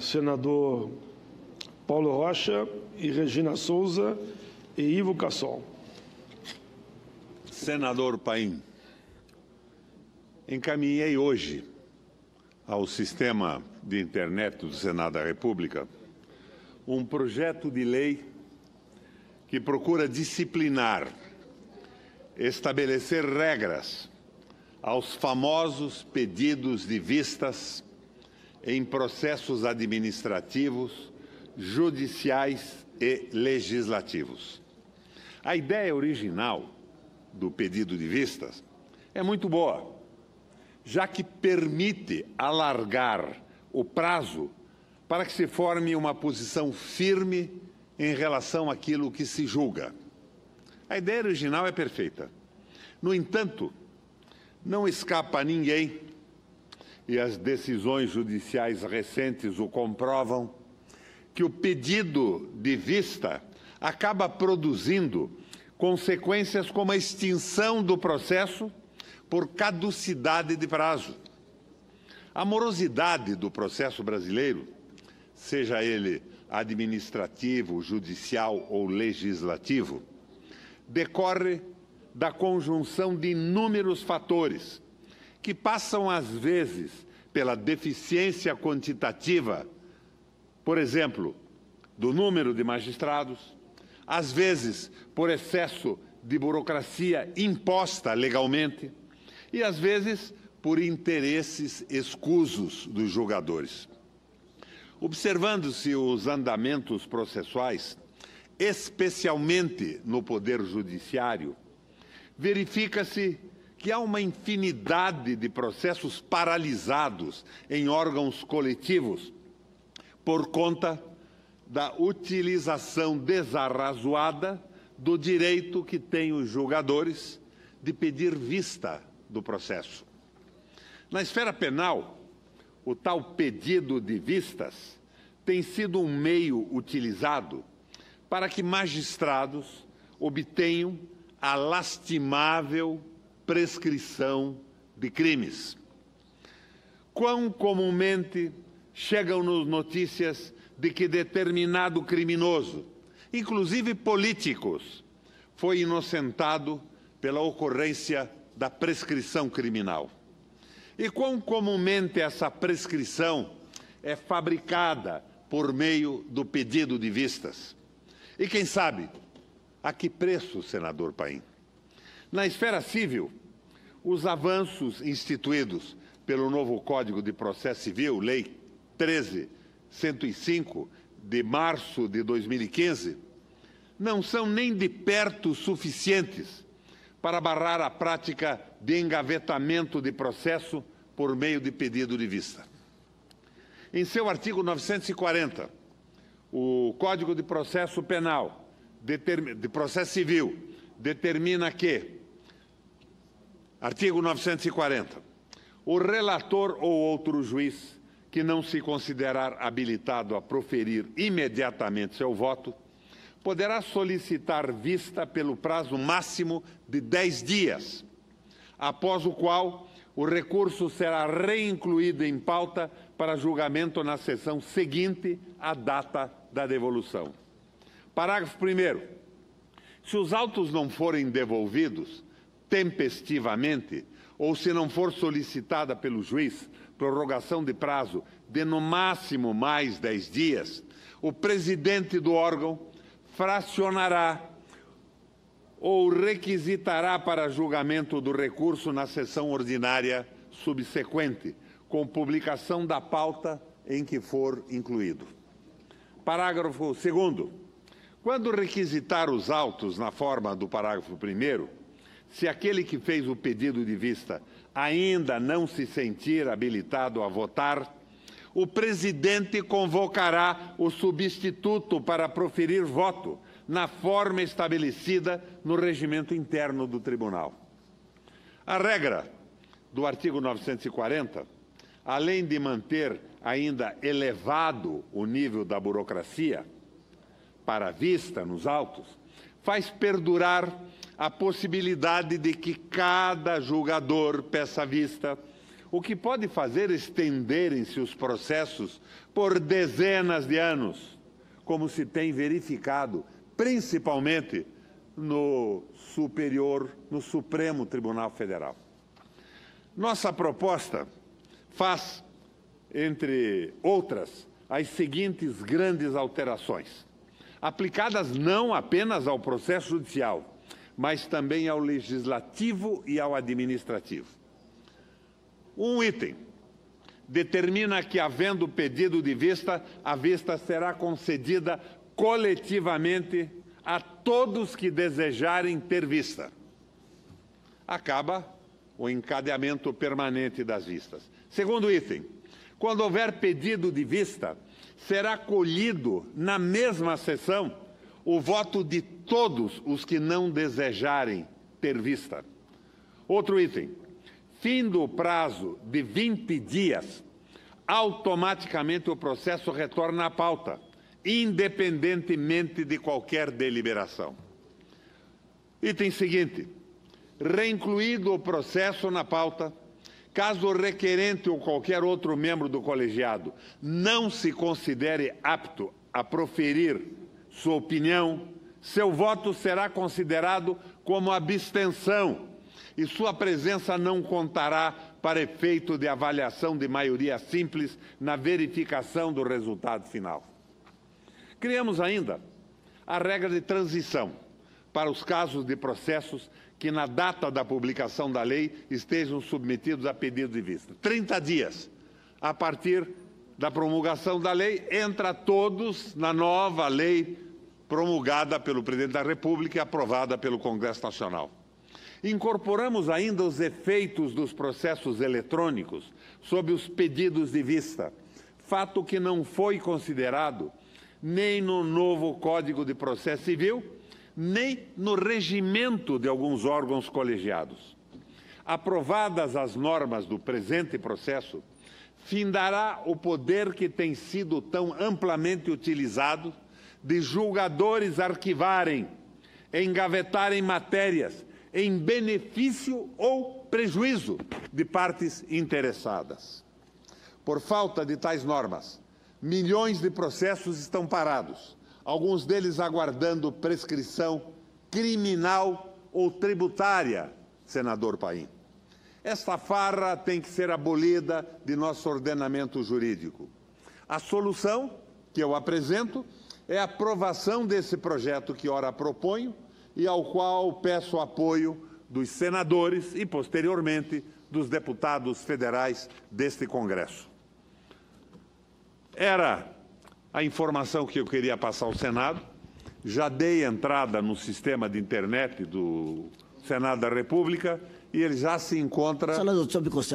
senador Paulo Rocha e Regina Souza e Ivo Cassol. Senador Paim, encaminhei hoje ao sistema de internet do Senado da República um projeto de lei que procura disciplinar, estabelecer regras aos famosos pedidos de vistas em processos administrativos, judiciais e legislativos. A ideia original do pedido de vistas é muito boa, já que permite alargar o prazo para que se forme uma posição firme em relação àquilo que se julga. A ideia original é perfeita. No entanto, não escapa a ninguém, e as decisões judiciais recentes o comprovam, que o pedido de vista acaba produzindo consequências como a extinção do processo por caducidade de prazo. A morosidade do processo brasileiro, seja ele administrativo, judicial ou legislativo, decorre da conjunção de inúmeros fatores que passam, às vezes, pela deficiência quantitativa, por exemplo, do número de magistrados, às vezes por excesso de burocracia imposta legalmente e, às vezes, por interesses escusos dos julgadores. Observando-se os andamentos processuais, especialmente no Poder Judiciário, verifica-se que há uma infinidade de processos paralisados em órgãos coletivos por conta da utilização desarrazoada do direito que têm os julgadores de pedir vista do processo. Na esfera penal, o tal pedido de vistas tem sido um meio utilizado para que magistrados obtenham a lastimável prescrição de crimes. Quão comumente chegam-nos notícias de que determinado criminoso, inclusive políticos, foi inocentado pela ocorrência da prescrição criminal. E quão comumente essa prescrição é fabricada por meio do pedido de vistas. E quem sabe, a que preço, senador Paim? Na esfera civil, os avanços instituídos pelo novo Código de Processo Civil, Lei 13.105, de março de 2015, não são nem de perto suficientes para barrar a prática de engavetamento de processo por meio de pedido de vista. Em seu artigo 940, o Código de Processo Penal, de Processo Civil, determina que, artigo 940, o relator ou outro juiz que não se considerar habilitado a proferir imediatamente seu voto, poderá solicitar vista pelo prazo máximo de 10 dias, após o qual o recurso será reincluído em pauta para julgamento na sessão seguinte à data da devolução. Parágrafo 1º. Se os autos não forem devolvidos tempestivamente ou se não for solicitada pelo juiz prorrogação de prazo de no máximo mais 10 dias, o presidente do órgão fracionará ou requisitará para julgamento do recurso na sessão ordinária subsequente, com publicação da pauta em que for incluído. Parágrafo 2º. Quando requisitar os autos na forma do parágrafo 1º, se aquele que fez o pedido de vista ainda não se sentir habilitado a votar, o presidente convocará o substituto para proferir voto na forma estabelecida no regimento interno do tribunal. A regra do artigo 940, além de manter ainda elevado o nível da burocracia para a vista nos autos, faz perdurar a possibilidade de que cada julgador peça vista o que pode fazer estenderem-se os processos por dezenas de anos, como se tem verificado, principalmente no Supremo Tribunal Federal. Nossa proposta faz, entre outras, as seguintes grandes alterações, aplicadas não apenas ao processo judicial, mas também ao legislativo e ao administrativo. Um item determina que, havendo pedido de vista, a vista será concedida coletivamente a todos que desejarem ter vista. Acaba o encadeamento permanente das vistas. Segundo item, quando houver pedido de vista, será colhido na mesma sessão o voto de todos os que não desejarem ter vista. Outro item, findo o prazo de 20 dias, automaticamente o processo retorna à pauta, independentemente de qualquer deliberação. Item seguinte, reincluído o processo na pauta, caso o requerente ou qualquer outro membro do colegiado não se considere apto a proferir sua opinião, seu voto será considerado como abstenção e sua presença não contará para efeito de avaliação de maioria simples na verificação do resultado final. Criamos ainda a regra de transição para os casos de processos que, na data da publicação da lei, estejam submetidos a pedido de vista. 30 dias a partir da promulgação da lei, entra todos na nova lei promulgada pelo Presidente da República e aprovada pelo Congresso Nacional. Incorporamos ainda os efeitos dos processos eletrônicos sobre os pedidos de vista, fato que não foi considerado nem no novo Código de Processo Civil, nem no regimento de alguns órgãos colegiados. Aprovadas as normas do presente processo, findará o poder que tem sido tão amplamente utilizado de julgadores arquivarem, engavetarem matérias em benefício ou prejuízo de partes interessadas. Por falta de tais normas, milhões de processos estão parados, alguns deles aguardando prescrição criminal ou tributária, senador Paim. Esta farra tem que ser abolida de nosso ordenamento jurídico. A solução que eu apresento é a aprovação desse projeto que ora proponho e ao qual peço apoio dos senadores e, posteriormente, dos deputados federais deste Congresso. Era a informação que eu queria passar ao Senado. Já dei entrada no sistema de internet do Senado da República e ele já se encontra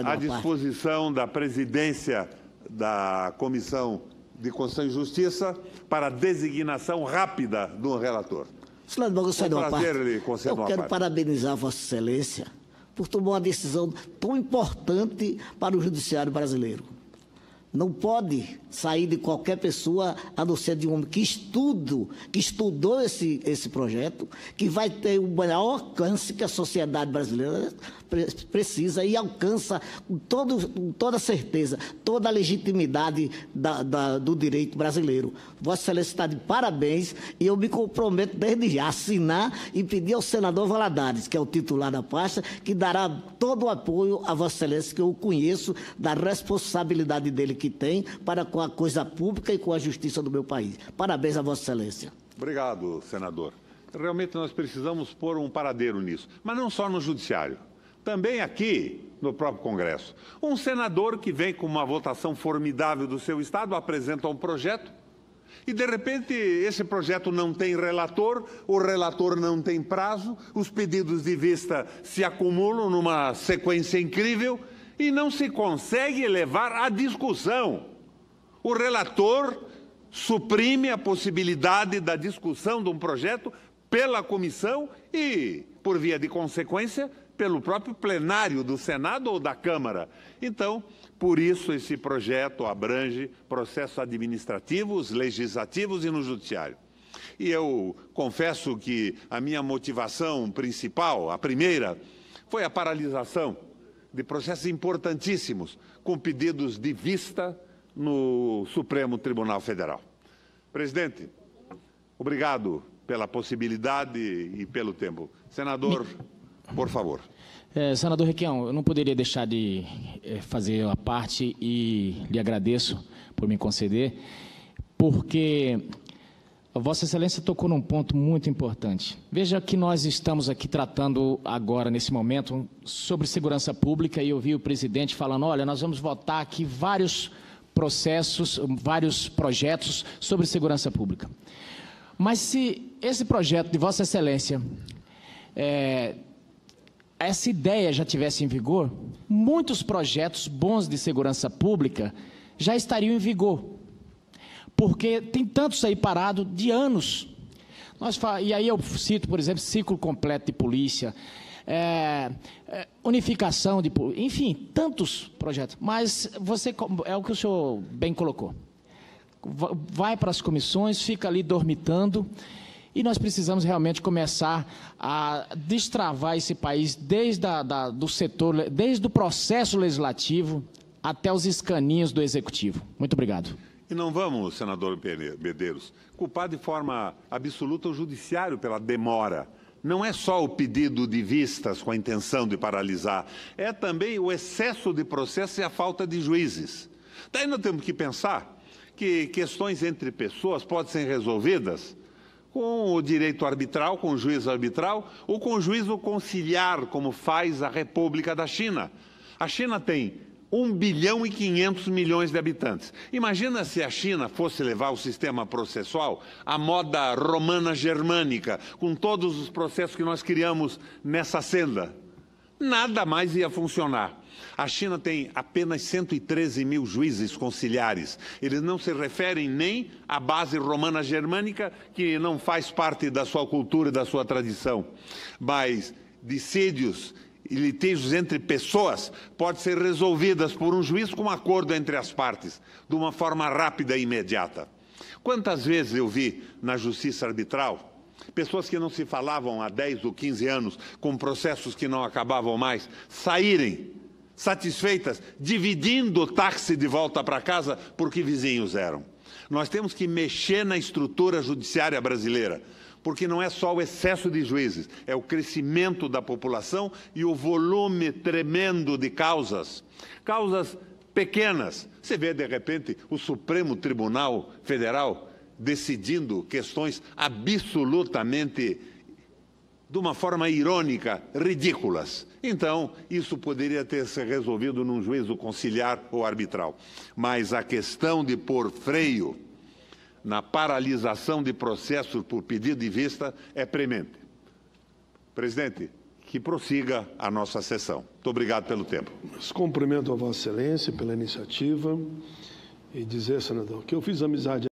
à disposição da presidência da Comissão de Constituição e Justiça para designação rápida do relator. Senador, eu quero parabenizar Vossa Excelência por tomar uma decisão tão importante para o judiciário brasileiro. Não pode sair de qualquer pessoa, a não ser de um homem que estudou esse projeto, que vai ter o maior alcance que a sociedade brasileira precisa e alcança com toda certeza, toda a legitimidade do direito brasileiro. Vossa Excelência está de parabéns e eu me comprometo desde já a assinar e pedir ao senador Valadares, que é o titular da pasta, que dará todo o apoio a Vossa Excelência, que eu conheço da responsabilidade dele que tem para com a coisa pública e com a justiça do meu país. Parabéns a Vossa Excelência. Obrigado, senador. Realmente nós precisamos pôr um paradeiro nisso, mas não só no judiciário, também aqui no próprio Congresso. Um senador que vem com uma votação formidável do seu estado, apresenta um projeto e, de repente, esse projeto não tem relator, o relator não tem prazo, os pedidos de vista se acumulam numa sequência incrível e não se consegue levar à discussão. O relator suprime a possibilidade da discussão de um projeto pela comissão e, por via de consequência, pelo próprio plenário do Senado ou da Câmara. Então, por isso, esse projeto abrange processos administrativos, legislativos e no judiciário. E eu confesso que a minha motivação principal, a primeira, foi a paralisação de processos importantíssimos com pedidos de vista no Supremo Tribunal Federal. Presidente, obrigado pela possibilidade e pelo tempo. Senador, por favor. Senador Requião, eu não poderia deixar de fazer a parte e lhe agradeço por me conceder, porque Vossa Excelência tocou num ponto muito importante. Veja que nós estamos aqui tratando agora, nesse momento, sobre segurança pública, e eu vi o presidente falando, olha, nós vamos votar aqui vários processos, vários projetos sobre segurança pública. Mas se esse projeto de Vossa Excelência, essa ideia já tivesse em vigor, muitos projetos bons de segurança pública já estariam em vigor. Porque tem tantos aí parados de anos. E aí eu cito, por exemplo, ciclo completo de polícia, unificação de polícia, enfim, tantos projetos. Mas é o que o senhor bem colocou. Vai para as comissões, fica ali dormitando, e nós precisamos realmente começar a destravar esse país do setor, desde o processo legislativo até os escaninhos do executivo. Muito obrigado. E não vamos, senador Medeiros, culpar de forma absoluta o judiciário pela demora. Não é só o pedido de vistas com a intenção de paralisar, é também o excesso de processo e a falta de juízes. Daí nós temos que pensar que questões entre pessoas podem ser resolvidas com o direito arbitral, com o juízo arbitral, ou com o juízo conciliar, como faz a República da China. A China tem 1 bilhão e 500 milhões de habitantes. Imagina se a China fosse levar o sistema processual à moda romana germânica, com todos os processos que nós criamos nessa senda. Nada mais ia funcionar. A China tem apenas 113 mil juízes conciliares. Eles não se referem nem à base romana germânica, que não faz parte da sua cultura e da sua tradição, mas dissídios e litígios entre pessoas podem ser resolvidas por um juiz com um acordo entre as partes, de uma forma rápida e imediata. Quantas vezes eu vi na justiça arbitral pessoas que não se falavam há 10 ou 15 anos, com processos que não acabavam mais, saírem satisfeitas, dividindo o táxi de volta para casa porque vizinhos eram. Nós temos que mexer na estrutura judiciária brasileira, porque não é só o excesso de juízes, é o crescimento da população e o volume tremendo de causas pequenas. Você vê, de repente, o Supremo Tribunal Federal decidindo questões absolutamente, de uma forma irônica, ridículas. Então, isso poderia ter se resolvido num juízo conciliar ou arbitral. Mas a questão de pôr freio na paralisação de processos por pedido de vista é premente. Presidente, que prossiga a nossa sessão. Muito obrigado pelo tempo. Cumprimento a Vossa Excelência pela iniciativa e dizer, senador, que eu fiz amizade